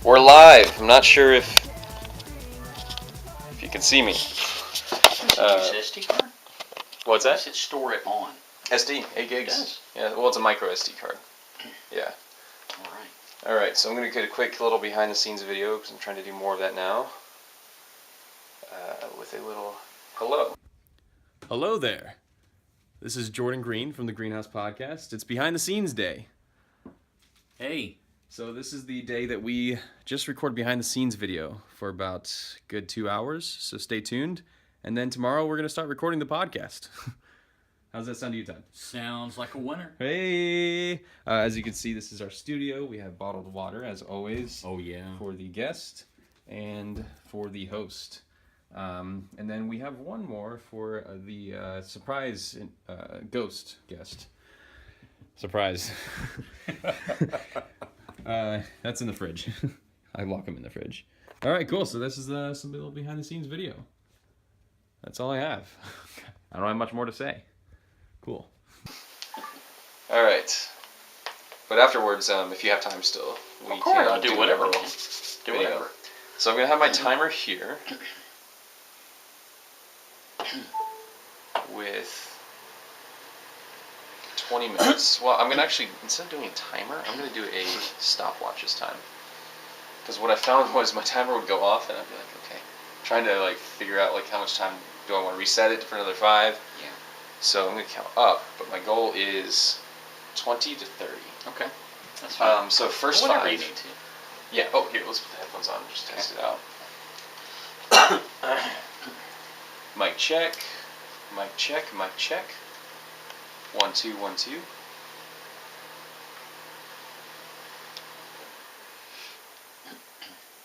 We're live. I'm not sure if you can see me. SD card? What's that? Does it store it on? SD, 8 gigs. It does. Yeah, well, it's a micro SD card. Yeah. All right, so I'm going to get a quick little behind the scenes video because I'm trying to do more of that now. With a little hello. Hello there. This is Jordan Greene from the Greene House Podcast. It's behind the scenes day. Hey. So this is the day that we just recorded behind the scenes video for about a good 2 hours. So stay tuned. And then tomorrow we're going to start recording the podcast. How's that sound to you, Todd? Sounds like a winner. Hey! As you can see, this is our studio. We have bottled water, as always. Oh, yeah. For the guest and for the host. And then we have one more for the surprise ghost guest. Surprise. That's in the fridge. I lock them in the fridge. All right, cool. So this is some little behind the scenes video. That's all I have. I don't have much more to say. Cool. All right. But afterwards, if you have time still, we can I'll do whatever. Do whatever. So I'm gonna have my timer here with 20 minutes. Well, I'm going to actually, instead of doing a timer, I'm going to do a stopwatch this time. Because what I found was my timer would go off and I'd be like, okay. Trying to figure out how much time do I want to reset it for another 5. Yeah. So I'm going to count up, but my goal is 20 to 30. Okay. That's fine. So first Whatever 5. you need to. Yeah, oh here, let's put the headphones on and just test it out. Mic check. Mic check, mic check. 1, 2, 1, 2.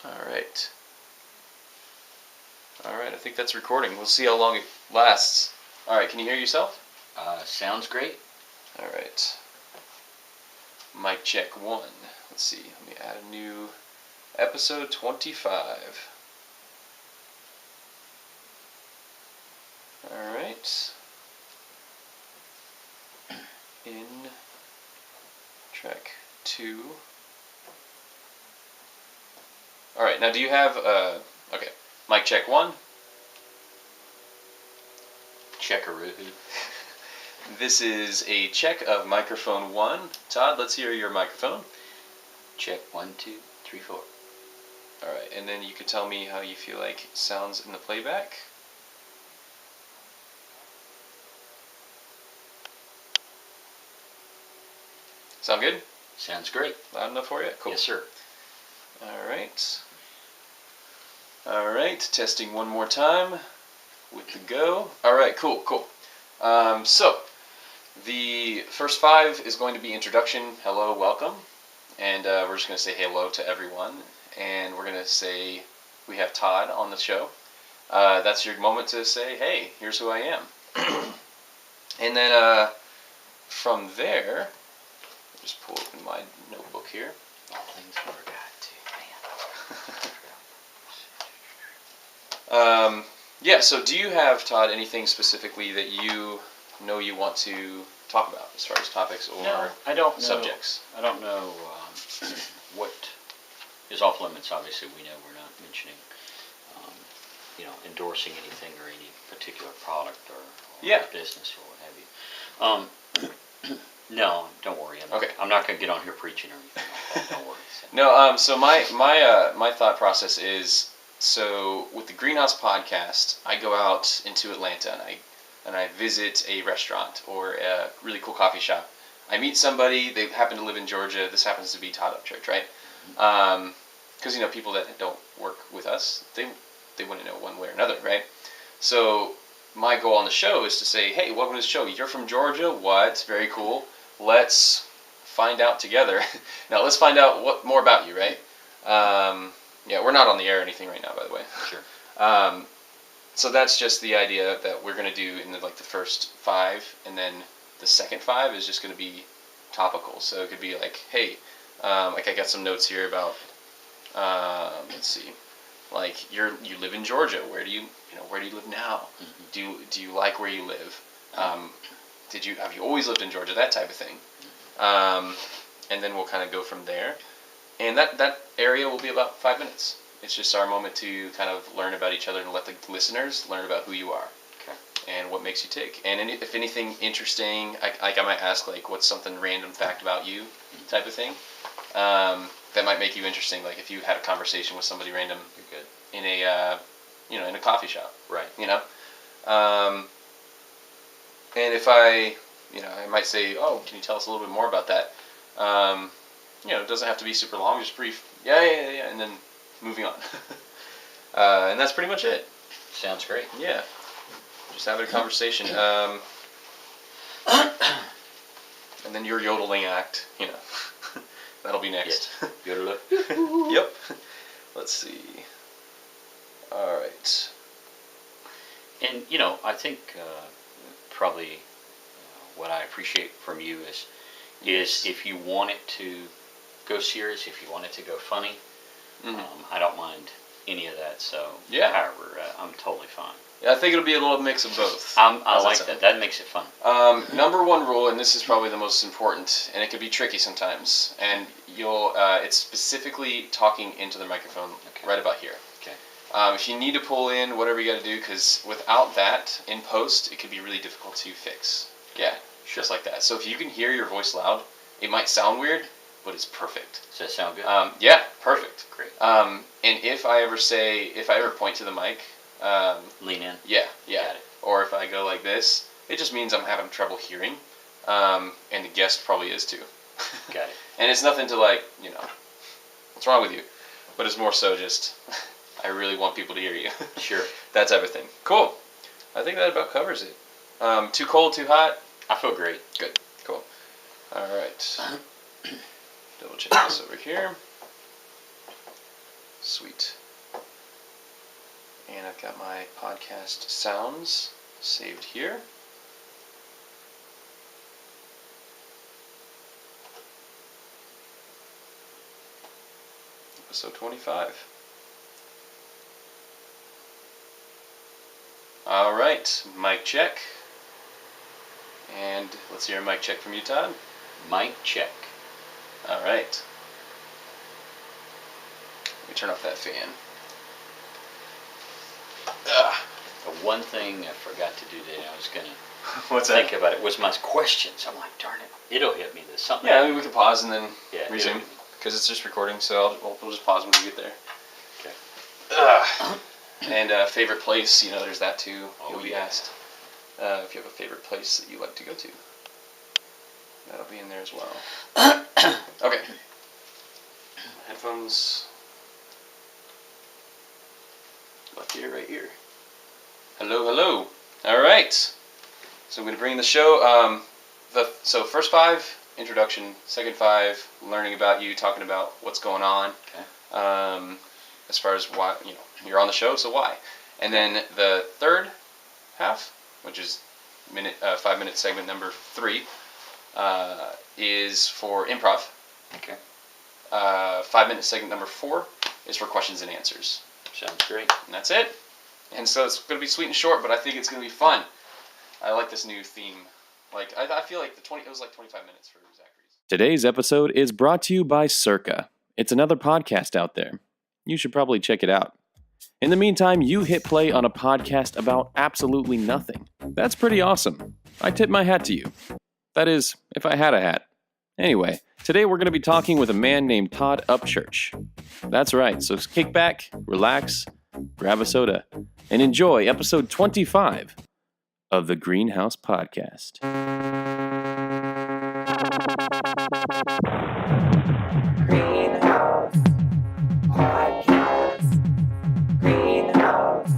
Alright. Alright, I think that's recording. We'll see how long it lasts. Alright, can you hear yourself? Sounds great. Alright. Mic check 1. Let's see. Let me add a new episode 25. Alright. In track 2. Alright, now do you have, okay, mic check 1. Checkaroo. This is a check of microphone 1. Todd, let's hear your microphone. Check 1, 2, 3, 4. Alright, and then you could tell me how you feel like it sounds in the playback. Sound good? Sounds great. Loud enough for you? Cool. Yes, sir. Alright. Alright, testing one more time with the go. Alright, cool. So, the first 5 is going to be introduction, hello, welcome. And we're just going to say hello to everyone. And we're going to say we have Todd on the show. That's your moment to say, hey, here's who I am. And then from there, just pull open my notebook here. All things I forgot to. Man. Yeah, so do you have, Todd, anything specifically that you know you want to talk about as far as topics or No, I don't know. subjects? I don't know what is off limits. Obviously, we know we're not mentioning, endorsing anything or any particular product or business or what have you. No, don't worry. I'm not going to get on here preaching or anything like that. Don't worry. No, so my thought process is, so with the Greene House Podcast, I go out into Atlanta and I visit a restaurant or a really cool coffee shop. I meet somebody, they happen to live in Georgia. This happens to be Todd Upchurch, right? Because people that don't work with us, they wouldn't know one way or another, right? So my goal on the show is to say, hey, welcome to the show. You're from Georgia? What? Very cool. Let's find out together. Now, let's find out more about you, right? Yeah, we're not on the air or anything right now, by the way. Sure. So that's just the idea that we're going to do in the first 5, and then the second 5 is just going to be topical. So it could be hey, I got some notes here about, let's see, you live in Georgia. Where do you live now? Mm-hmm. Do you like where you live? Have you always lived in Georgia? That type of thing. And then we'll kind of go from there. And that area will be about 5 minutes. It's just our moment to kind of learn about each other and let the listeners learn about who you are. Okay. And what makes you tick. And if anything interesting, I might ask, like, what's something random fact about you type of thing. That might make you interesting. Like if you had a conversation with somebody random in a, in a coffee shop. Right. And if I might say, oh, can you tell us a little bit more about that? It doesn't have to be super long, just brief. Yeah, and then moving on. And that's pretty much it. Sounds great. Yeah. Just having a conversation. And then your yodeling act, that'll be next. Yes. Yodel. Yep. Let's see. All right. And, I think probably what I appreciate from you is if you want it to go serious, if you want it to go funny, I don't mind any of that. So, however, I'm totally fine. Yeah, I think it'll be a little mix of both. I like that. That makes it fun. Number one rule, and this is probably the most important, and it can be tricky sometimes, and it's specifically talking into the microphone right about here. Okay. If you need to pull in, whatever you got to do, because without that, in post, it could be really difficult to fix. Yeah, sure. Just like that. So if you can hear your voice loud, it might sound weird, but it's perfect. Does that sound good? Yeah, perfect. Great. And if I ever point to the mic, lean in. Yeah. Got it. Or if I go like this, it just means I'm having trouble hearing, and the guest probably is too. Got it. And it's nothing to what's wrong with you? But it's more so just, I really want people to hear you. Sure. That type of thing. Cool. I think that about covers it. Too cold, too hot? I feel great. Good. Cool. All right. Double check this over here. Sweet. And I've got my podcast sounds saved here. Episode 25. All right, mic check. And let's hear a mic check from you, Todd. Mic check. All right. Let me turn off that fan. The one thing I forgot to do today, I was going to think about it, was my questions. I'm like, darn it, it'll hit me. There's something. Yeah, I mean, we can pause and then resume. Because it's just recording, so we'll just pause when we get there. Okay. And favorite place, there's that too. You'll be yeah. asked if you have a favorite place that you like to go to. That'll be in there as well. Okay. Headphones. Left ear, right ear. Hello. All right. So I'm going to bring the show. So first 5, introduction. Second 5, learning about you, talking about what's going on. Okay. As far as why, you're on the show, so why? And then the third half, which is 5-minute segment number 3, is for improv. Okay. 5-minute segment number 4 is for questions and answers. Sounds great. And that's it. And so it's going to be sweet and short, but I think it's going to be fun. I like this new theme. Like I feel like it was like 25 minutes for Zachary's. Today's episode is brought to you by Circa. It's another podcast out there. You should probably check it out. In the meantime, you hit play on a podcast about absolutely nothing. That's pretty awesome. I tip my hat to you. That is, if I had a hat. Anyway, today we're going to be talking with a man named Todd Upchurch. That's right, so kick back, relax, grab a soda, and enjoy episode 25 of the Greene House Podcast. Greene House Podcast. Greene House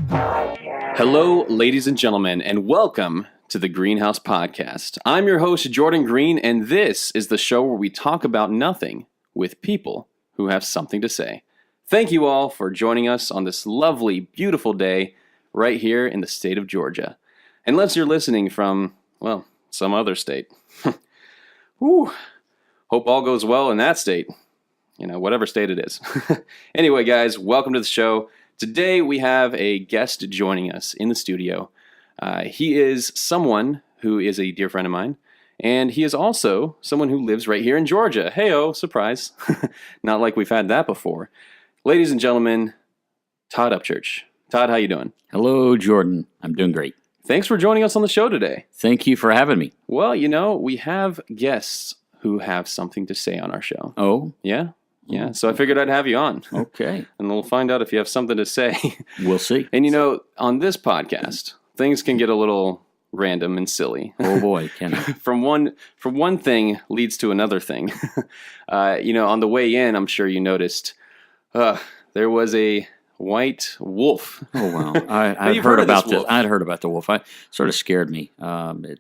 Podcast. Hello, ladies and gentlemen, and welcome to the Greene House Podcast. I'm your host, Jordan Greene, and this is the show where we talk about nothing with people who have something to say. Thank you all for joining us on this lovely, beautiful day right here in the state of Georgia. Unless you're listening from, well, some other state. Whew. Hope all goes well in that state. Whatever state it is. Anyway, guys, welcome to the show. Today we have a guest joining us in the studio. He is someone who is a dear friend of mine, And he is also someone who lives right here in Georgia. Hey-oh, surprise. Not like we've had that before. Ladies and gentlemen, Todd Upchurch. Todd, how you doing? Hello, Jordan. I'm doing great. Thanks for joining us on the show today. Thank you for having me. Well, we have guests who have something to say on our show. Oh? Yeah? Yeah, so I figured I'd have you on. Okay. And we'll find out if you have something to say. We'll see. And on this podcast, things can get a little random and silly. Oh boy, can I? From one thing leads to another thing. On the way in, I'm sure you noticed there was a white wolf. Oh wow! I've You've heard of this about wolf. I'd heard about the wolf. It sort of scared me.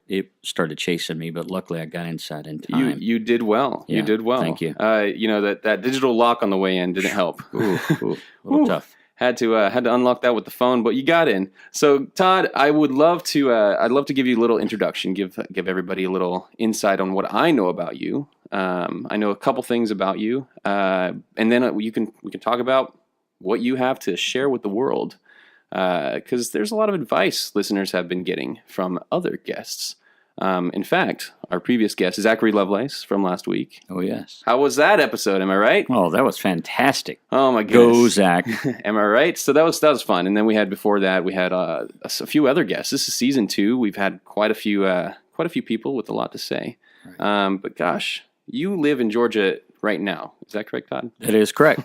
It started chasing me, but luckily I got inside in time. You did well. Yeah, you did well. thank you. That digital lock on the way in didn't help. Ooh, a little tough. Had to unlock that with the phone, but you got in. So Todd, I'd love to give you a little introduction, give everybody a little insight on what I know about you. I know a couple things about you, and then we can talk about what you have to share with the world, because there's a lot of advice listeners have been getting from other guests. In fact, our previous guest, Zachary Lovelace from last week. Oh yes. How was that episode? Am I right? Oh, that was fantastic. Oh my Go, goodness. Go, Zach. Am I right? So that was fun. And then before that we had a few other guests. This is season 2. We've had quite a few people with a lot to say. Right. But gosh, you live in Georgia right now. Is that correct, Todd? That is correct.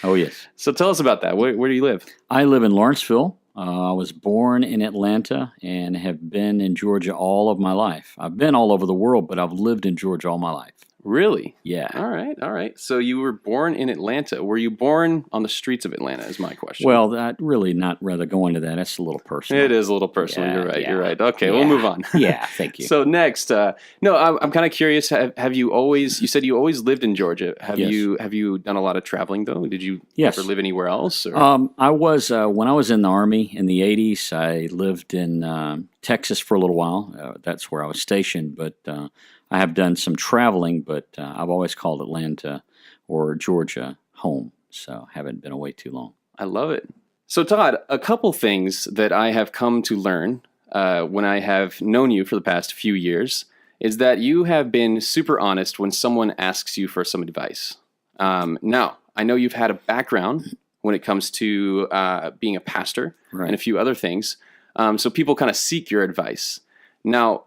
Oh yes. So tell us about that. Where do you live? I live in Lawrenceville. I was born in Atlanta and have been in Georgia all of my life. I've been all over the world, but I've lived in Georgia all my life. Really? Yeah. All right. So you were born in Atlanta. Were you born on the streets of Atlanta is my question. Well, that really not rather go into that. That's a little personal. It is a little personal. Yeah, You're yeah. right. Okay, Yeah. we'll move on. Yeah, thank you. So next, I'm kind of curious. Have you always? You said you always lived in Georgia. Have Yes. you done a lot of traveling though? Did you Yes. ever live anywhere else? Or? I was when I was in the Army in the 80s. I lived in Texas for a little while. That's where I was stationed. But I have done some traveling. But I've always called Atlanta or Georgia home. So haven't been away too long. I love it. So Todd, a couple things that I have come to learn when I have known you for the past few years is that you have been super honest when someone asks you for some advice. Now, I know you've had a background when it comes to being a pastor Right. and a few other things. So people kind of seek your advice. Now,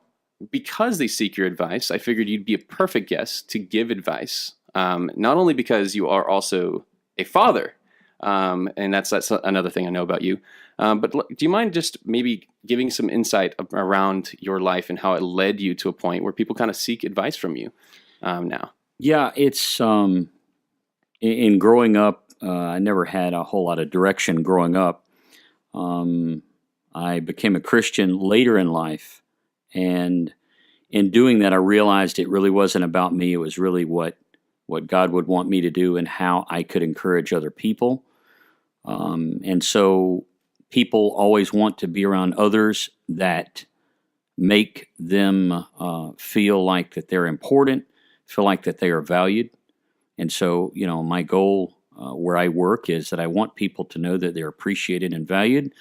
because they seek your advice, I figured you'd be a perfect guest to give advice. Not only because you are also a father, and that's another thing I know about you. But do you mind just maybe giving some insight around your life and how it led you to a point where people kind of seek advice from you now? Yeah, it's in growing up, I never had a whole lot of direction growing up. I became a Christian later in life, and in doing that, I realized it really wasn't about me. It was really what God would want me to do and how I could encourage other people. And so people always want to be around others that make them feel like that they're important, feel like that they are valued. And so, my goal where I work is that I want people to know that they're appreciated and valued,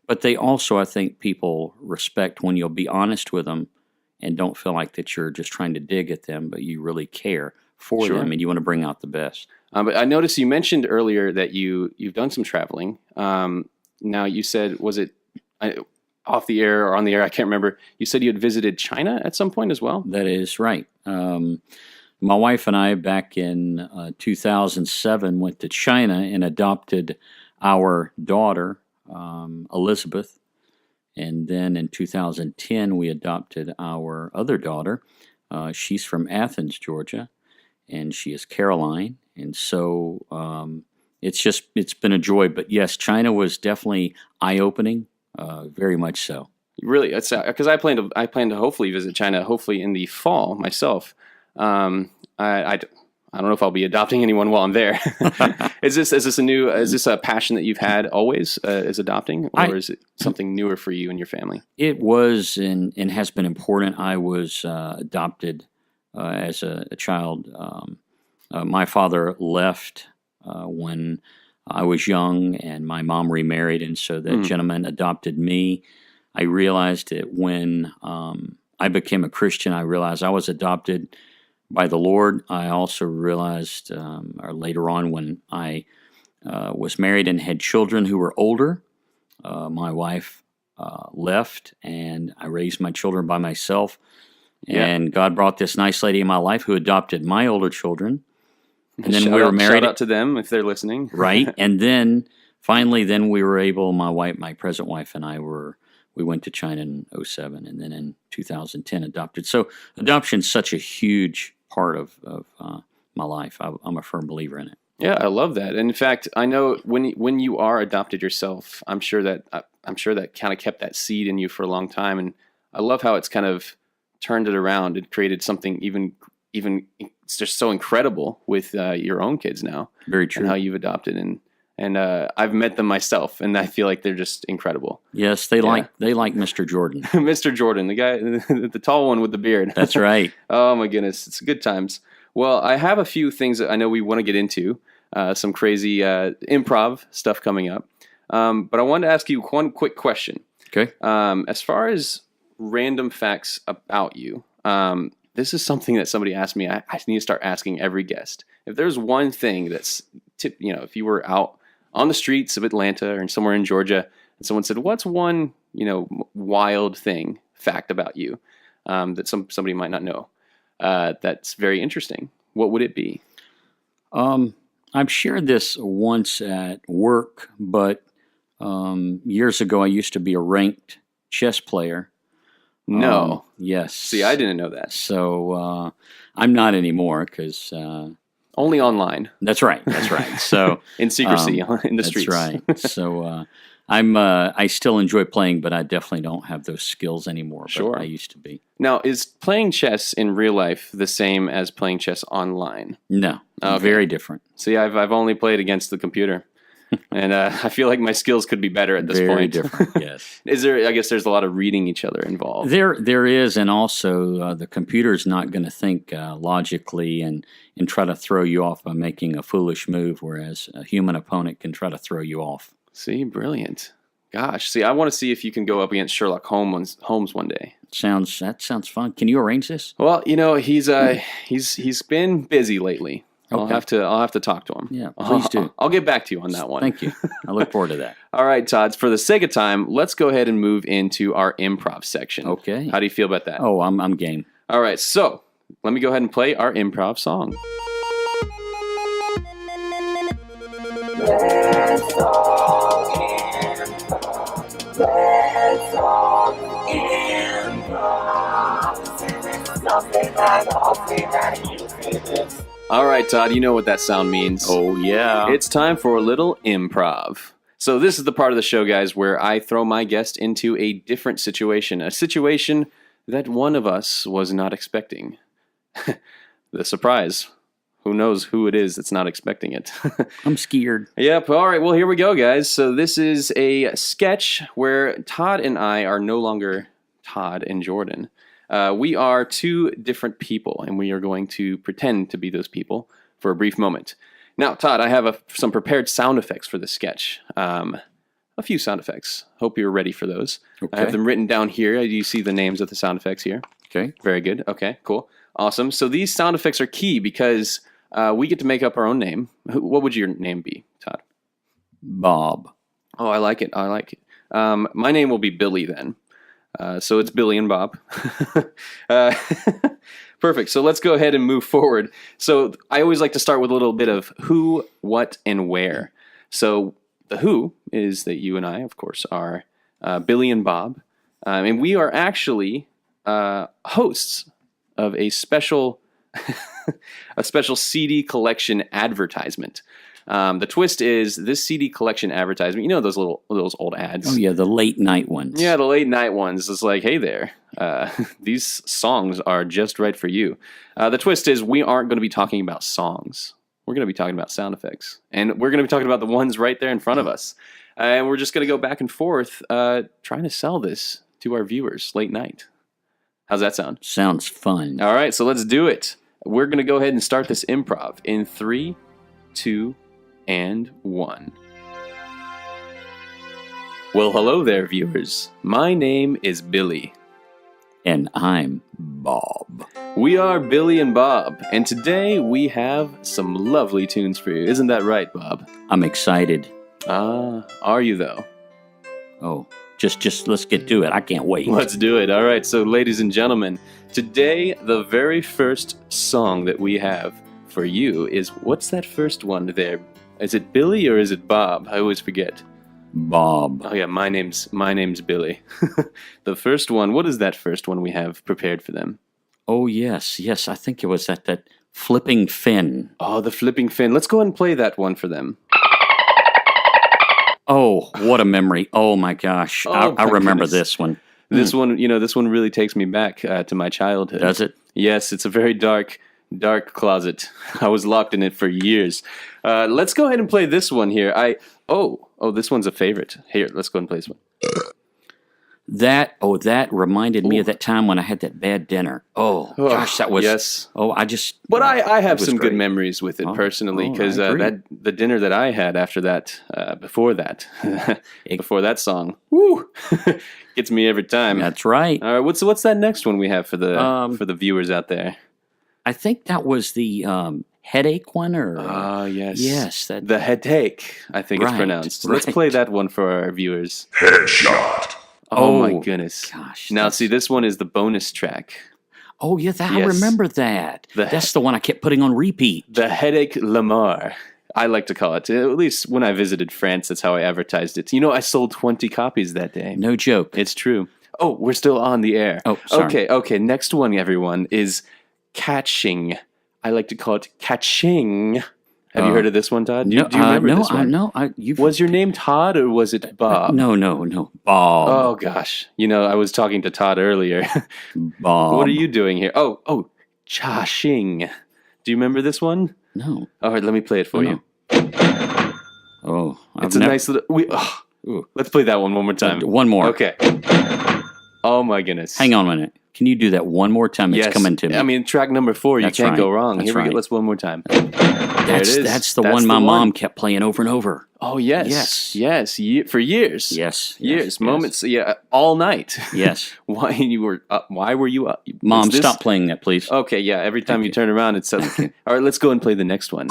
but they also, I think, people respect when you'll be honest with them and don't feel like that you're just trying to dig at them, but you really care for Sure. them and you want to bring out the best. But I noticed you mentioned earlier that you've done some traveling. Now you said, was it off the air or on the air? I can't remember. You said you had visited China at some point as well? That is right. My wife and I, back in 2007, went to China and adopted our daughter, Elizabeth. And then in 2010, we adopted our other daughter. She's from Athens, Georgia, and she is Caroline. And so it's been a joy. But yes, China was definitely eye-opening, very much so. Really, it's because I plan to hopefully visit China, hopefully in the fall myself. I don't know if I'll be adopting anyone while I'm there. Is this a passion that you've had always, is adopting, or is it something newer for you and your family? It was and has been important. I was adopted as a child. My father left when I was young, and my mom remarried, and so that gentleman adopted me. I realized that when I became a Christian, I realized I was adopted by the Lord. I also realized, or later on, when I was married and had children who were older, my wife left, and I raised my children by myself. Yeah. And God brought this nice lady in my life who adopted my older children. And then Shout we were out- married. Shout out to them if they're listening. Right. And then finally, then we were able, my present wife and I we went to China in '07, and then in 2010 adopted. So adoption's such a huge part of my life. I'm a firm believer in it. Yeah, I love that. And in fact, I know when you are adopted yourself, I'm sure that kind of kept that seed in you for a long time. And I love how it's kind of turned it around and created something even it's just so incredible with your own kids now. Very true. And how you've adopted and I've met them myself, and I feel like they're just incredible. Yes, they like Mr. Jordan. Mr. Jordan, the guy, the tall one with the beard. That's right. Oh my goodness, it's good times. Well, I have a few things that I know we want to get into, some crazy improv stuff coming up. But I wanted to ask you one quick question. Okay. As far as random facts about you, this is something that somebody asked me. I need to start asking every guest. If there's one thing that's, if you were out on the streets of Atlanta or somewhere in Georgia, and someone said, "What's one, wild fact about you that somebody might not know that's very interesting?" What would it be? I've shared this once at work, but years ago I used to be a ranked chess player. No. Yes. See, I didn't know that. So I'm not anymore because Only online. That's right. So in secrecy in the streets. That's right. So I still enjoy playing, but I definitely don't have those skills anymore. But Sure. I used to be. Now, is playing chess in real life the same as playing chess online? No, Okay. very different. See, I've only played against the computer, and I feel like my skills could be better at this Very point. different. Yes. Is there? I guess there's a lot of reading each other involved. There is, and also the computer's not going to think logically and try to throw you off by making a foolish move, whereas a human opponent can try to throw you off. See, brilliant. Gosh, see, I want to see if you can go up against Sherlock Holmes one day. That sounds fun. Can you arrange this? Well, he's been busy lately. I'll Okay. have to talk to him. Yeah, please do. I'll get back to you on that one. Thank you. I look forward to that. All right, Todd. For the sake of time, let's go ahead and move into our improv section. Okay. How do you feel about that? Oh, I'm game. All right, so let me go ahead and play our improv song. Let's all improv. Let's all improv. Nothing at all, that you did this. All right, Todd, you know what that sound means. Oh, yeah. It's time for a little improv. So this is the part of the show, guys, where I throw my guest into a different situation, a situation that one of us was not expecting. The surprise. Who knows who it is that's not expecting it? I'm scared. Yep. All right. Well, here we go, guys. So this is a sketch where Todd and I are no longer Todd and Jordan. We are two different people, and we are going to pretend to be those people for a brief moment. Now, Todd, I have some prepared sound effects for this sketch. A few sound effects. Hope you're ready for those. Okay. I have them written down here. You see the names of the sound effects here. Okay. Very good. Okay, cool. Awesome. So these sound effects are key because we get to make up our own name. What would your name be, Todd? Bob. Oh, I like it. My name will be Billy then. So it's Billy and Bob. Perfect. So let's go ahead and move forward. So I always like to start with a little bit of who, what, and where. So the who is that you and I, of course, are Billy and Bob. And we are actually hosts of a special CD collection advertisement. The twist is this CD collection advertisement. You know those old ads. Oh yeah, the late night ones. Yeah, the late night ones. It's like, hey there, these songs are just right for you. The twist is we aren't going to be talking about songs. We're going to be talking about sound effects, and we're going to be talking about the ones right there in front of us. And we're just going to go back and forth, trying to sell this to our viewers late night. How's that sound? Sounds fun. All right, so let's do it. We're going to go ahead and start this improv in 3, 2, and 1. Well, hello there, viewers. My name is Billy. And I'm Bob. We are Billy and Bob, and today we have some lovely tunes for you. Isn't that right, Bob? I'm excited. Are you though? Oh, just let's get to it. I can't wait. Let's do it. All right, so ladies and gentlemen, today the very first song that we have for you is, what's that first one there? Is it Billy or is it Bob? I always forget. Bob. Oh yeah, my name's Billy. The first one, what is that first one we have prepared for them? Oh, yes. I think it was that flipping fin. Oh, the flipping fin. Let's go ahead and play that one for them. Oh, what a memory. Oh, my gosh. Oh, I my remember goodness. this one. This one, this one really takes me back to my childhood. Does it? Yes, it's a very dark closet. I was locked in it for years. Let's go ahead and play this one here. Oh, this one's a favorite. Here, let's go ahead and play this one. That reminded me of that time when I had that bad dinner. Oh, gosh, that was... Yes. Oh, But I have was some great. good memories with it personally, I because agree. the dinner that I had after that, before that song, woo, gets me every time. That's right. All right, what's that next one we have for the viewers out there? I think that was the headache one, or... Yes. Yes. The headache, I think it's Right, pronounced. Let's right. play that one for our viewers. Headshot. Oh, my Oh, goodness. gosh, Now, that's- see, this one is the bonus track. Oh, yeah, I Yes. remember that. That's the one I kept putting on repeat. The Headache Lamar, I like to call it. At least when I visited France, that's how I advertised it. I sold 20 copies that day. No joke. It's true. Oh, we're still on the air. Oh, sorry. Okay. Next one, everyone, is catching. I like to call it catching. Have you heard of this one, Todd? Do you remember this one? No. Was your name Todd or was it Bob? No. Bob. Oh, gosh. I was talking to Todd earlier. Bob. What are you doing here? Oh, cha-shing. Do you remember this one? No. All right, let me play it for you. Oh, It's a nice little... let's play that one more time. One more. Okay. Oh, my goodness. Hang on a minute. Can you do that one more time? It's coming to me. I mean, track number 4, That's you can't right. go wrong. That's Here we right. go. Let's one more time. There it is. That's the one my mom kept playing over and over. Oh, yes. Yes. For years. Yes. Years. Moments. Yeah, all night. Yes. Why were you up? Mom, Is this- stop playing that, please. Okay, yeah. Every time you turn around, it's something. All right, let's go and play the next one.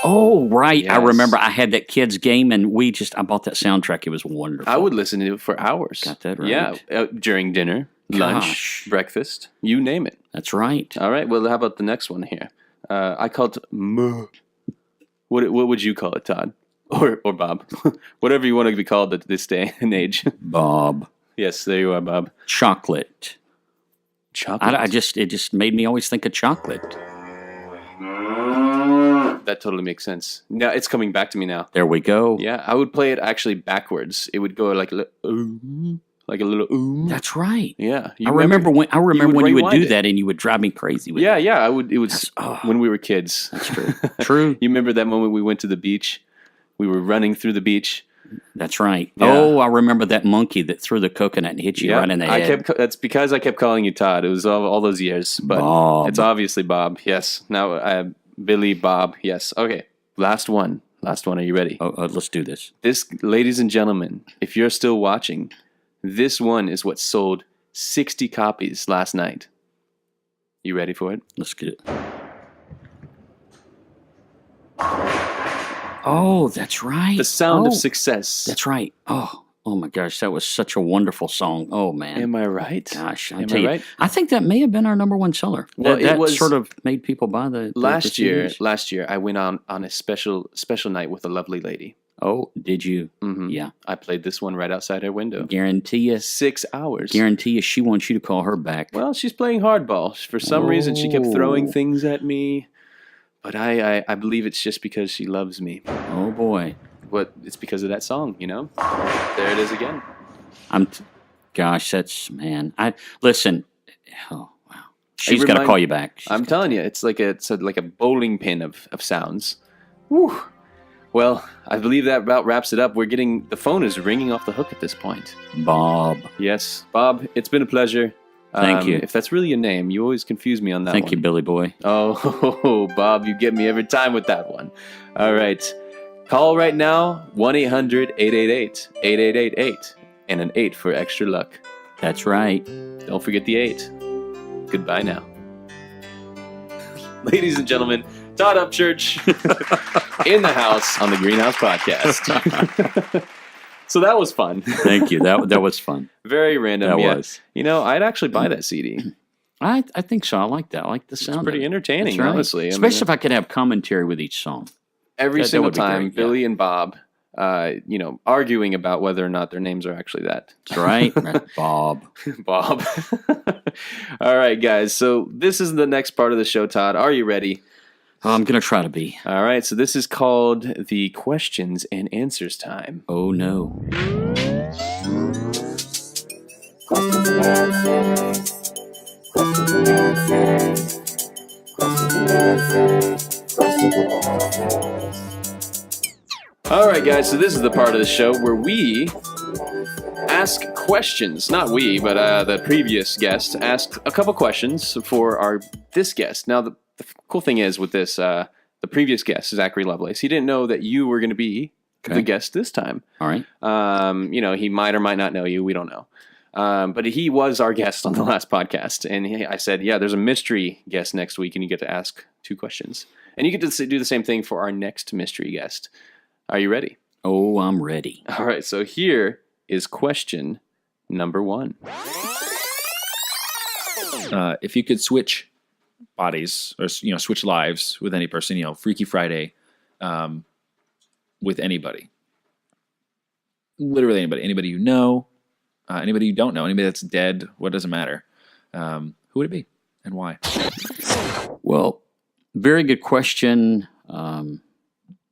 Oh, right. I Yes. remember I had that kids game, and I bought that soundtrack. It was wonderful. I would listen to it for hours. Got that right. Yeah, during dinner, lunch, Gosh. breakfast, you name it. That's right. All right, well, how about the next one here? I called it muh. What would you call it, Todd? Or Bob? Whatever you want to be called at this day and age. Bob. Yes, there you are, Bob. Chocolate. Chocolate. It just made me always think of chocolate. That totally makes sense. Now, it's coming back to me now. There we go. Yeah, I would play it actually backwards. It would go like a little ooh, like a little ooh. That's right. Yeah. I remember when you would do rewind it. that, and you would drive me crazy with Yeah, it. yeah. It was when we were kids. That's true. True. You remember that moment we went to the beach? We were running through the beach. That's right. Yeah. Oh, I remember that monkey that threw the coconut and hit you right in the head. That's because I kept calling you Todd. It was all those years, but Bob. it's obviously Bob. Yes. Now Billy, Bob. Yes. Okay. Last one. Are you ready? Let's do this. This, ladies and gentlemen, if you're still watching, this one is what sold 60 copies last night. You ready for it? Let's get it. Oh, that's right. The Sound of Oh, Success. That's right. Oh my gosh, that was such a wonderful song. Oh man. Am I right? Gosh, Am tell I you, right? I think that may have been our number one seller. Well, that it was sort of made people buy the Last year, CDs. I went on a special night with a lovely lady. Oh, did you? Mm-hmm. Yeah. I played this one right outside her window. Guarantee you. 6 hours. Guarantee you, she wants you to call her back. Well, she's playing hardball. For some reason, she kept throwing Oh. things at me. But I believe it's just because she loves me. Oh boy. But it's because of that song, There it is again. Gosh, that's man. I listen. Oh wow. She's got to remind- call you back. I'm telling you, it's like a bowling pin of sounds. Woo. Well, I believe that about wraps it up. The phone is ringing off the hook at this point. Bob. Yes, Bob, it's been a pleasure. Thank you. If that's really your name, you always confuse me on that Thank one. you, Billy Boy. Oh, Bob, you get me every time with that one. All right. Call right now, 1-800-888-8888, and an 8 for extra luck. That's right. Don't forget the 8. Goodbye now. Ladies and gentlemen, Todd Upchurch in the house on the Greene House Podcast. So that was fun. Thank you. That was fun. Very random. That yeah. was. You know, I'd actually buy that CD. I think so. I like that. I like the sound. It's pretty of it. entertaining, That's right. honestly. Especially if I could have commentary with each song. Every That single would be time, great, yeah. Billy and Bob, arguing about whether or not their names are actually that. That's right. Bob. Bob. All right, guys. So this is the next part of the show, Todd. Are you ready? I'm going to try to be. All right. So this is called the questions and answers time. Oh, no. Questions and answers. Questions and answers. Questions and answers. Questions and answers. All right, guys. So this is the part of the show where we ask questions. Not we, but the previous guest asked a couple questions for this guest. Now, the cool thing is with this, the previous guest, Zachary Lovelace, he didn't know that you were going to be the guest this time. All right. He might or might not know you. We don't know. But he was our guest on the last podcast. And I said, yeah, there's a mystery guest next week, and you get to ask 2 questions. And you get to do the same thing for our next mystery guest. Are you ready? Oh, I'm ready. All right. So here is question number 1. If you could switch bodies or switch lives with any person, Freaky Friday, with anybody, literally anybody you know, anybody you don't know, anybody that's dead, what doesn't matter, who would it be and why? Well, very good question.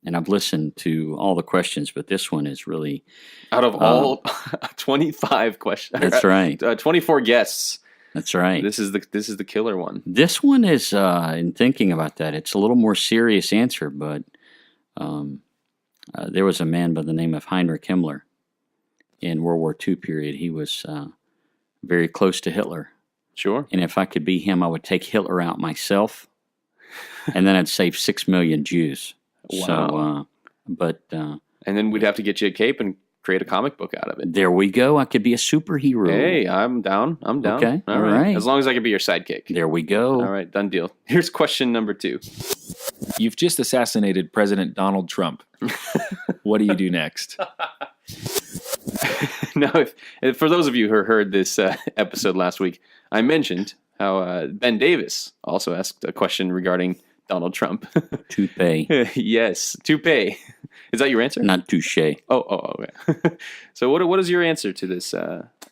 And I've listened to all the questions, but this one is really... Out of all 25 questions. That's right. 24 guests. That's right. This is the killer one. This one is, in thinking about that, it's a little more serious answer, but there was a man by the name of Heinrich Himmler in World War II period. He was very close to Hitler. Sure. And if I could be him, I would take Hitler out myself, and then I'd save 6 million Jews. Wow. So, and then we'd have to get you a cape and create a comic book out of it. there we go. I could be a superhero. Hey, I'm down. Okay, All all right. right. As long as I can be your sidekick. There we go. All right, done deal. Here's question number 2. You've just assassinated President Donald Trump. What do you do next? Now, if for those of you who heard this episode last week, I mentioned how Ben Davis also asked a question regarding Donald Trump. Toupee. Yes, toupee. Is that your answer? Not touche. Oh, okay. So what is your answer to this?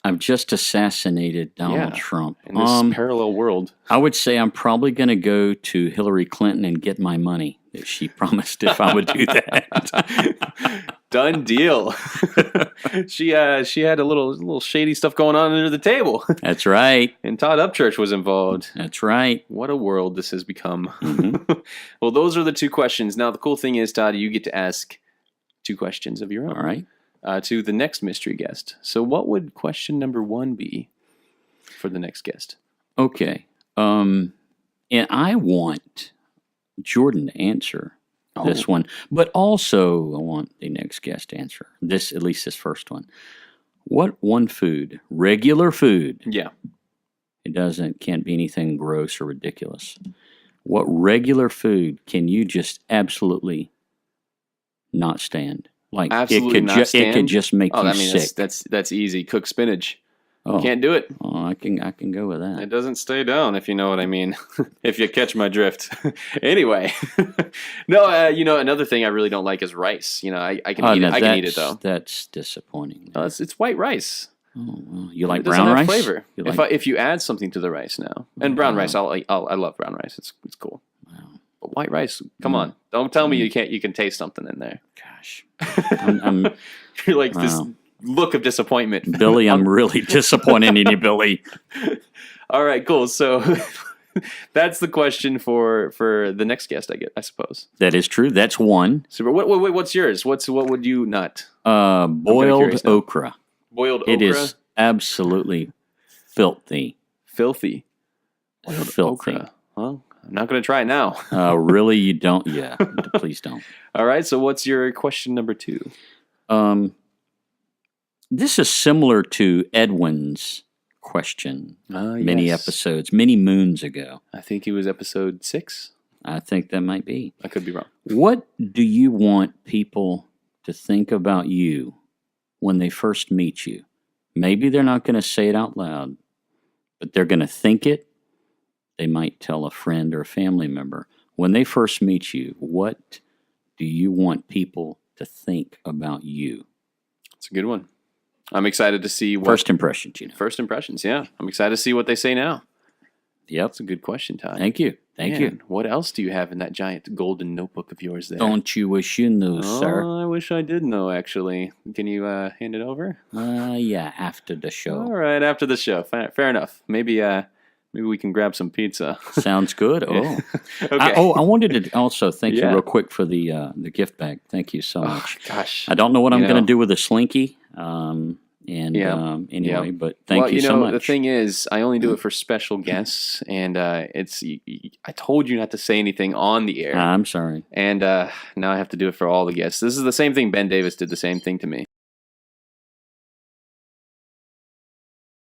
I've just assassinated Donald Trump. In this parallel world. I would say I'm probably going to go to Hillary Clinton and get my money that she promised if I would do that. Done deal. She had a little shady stuff going on under the table. That's right. And Todd Upchurch was involved. That's right. What a world this has become. Mm-hmm. Well, those are the 2 questions. Now, the cool thing is, Todd, you get to ask 2 questions of your own. All right. To the next mystery guest. So what would question number 1 be for the next guest? Okay. And I want Jordan to answer this one, but also I want the next guest to answer this, at least this first one. What one food, regular food? Yeah. It can't be anything gross or ridiculous. What regular food can you just absolutely not stand? Like Absolutely it could just make you sick. That's easy. Cook spinach. Oh. Can't do it. Oh, I can go with that. It doesn't stay down, if you know what I mean. If you catch my drift. Anyway, no. Another thing I really don't like is rice. I can eat it. I can eat it though. That's disappointing. No, it's white rice. Oh, well, you like It doesn't brown have rice? flavor. You like- If you add something to the rice now, and brown rice, I love brown rice. It's cool. Wow. But white rice, come on! Don't tell me you can't. You can taste something in there. Gosh, I'm You're like Wow. this look of disappointment. Billy. I'm really disappointed in you, Billy. All right, cool. So that's the question for the next guest, I suppose. That is true. That's one. Super. What's yours? What would you not? Boiled curious now. okra. Boiled okra. It is absolutely filthy. Filthy. Boiled Filthy. okra. Well, I'm not going to try it now. Really, you don't? Yeah, please don't. All right. So what's your question number 2? This is similar to Edwin's question many yes. episodes, many moons ago. I think it was episode 6. I think that might be. I could be wrong. What do you want people to think about you when they first meet you? Maybe they're not going to say it out loud, but they're going to think it. They might tell a friend or a family member. When they first meet you, what do you want people to think about you? It's a good one. I'm excited to see what... First impressions, First impressions, yeah. I'm excited to see what they say now. Yep. That's a good question, Ty. Thank you. Thank you. What else do you have in that giant golden notebook of yours there? Don't you wish you knew, sir? I wish I did know, actually. Can you hand it over? Yeah, after the show. All right, after the show. Fair enough. Maybe we can grab some pizza. Sounds good. Oh, Okay. I wanted to also thank you Yeah. real quick for the gift bag. Thank you so much. Gosh. I don't know what I'm You going know. to do with a slinky. Anyway, Yeah. but thank you so much. The thing is, I only do it for special guests, and I told you not to say anything on the air, I'm sorry. and now I have to do it for all the guests. This is the same thing. Ben Davis did the same thing to me.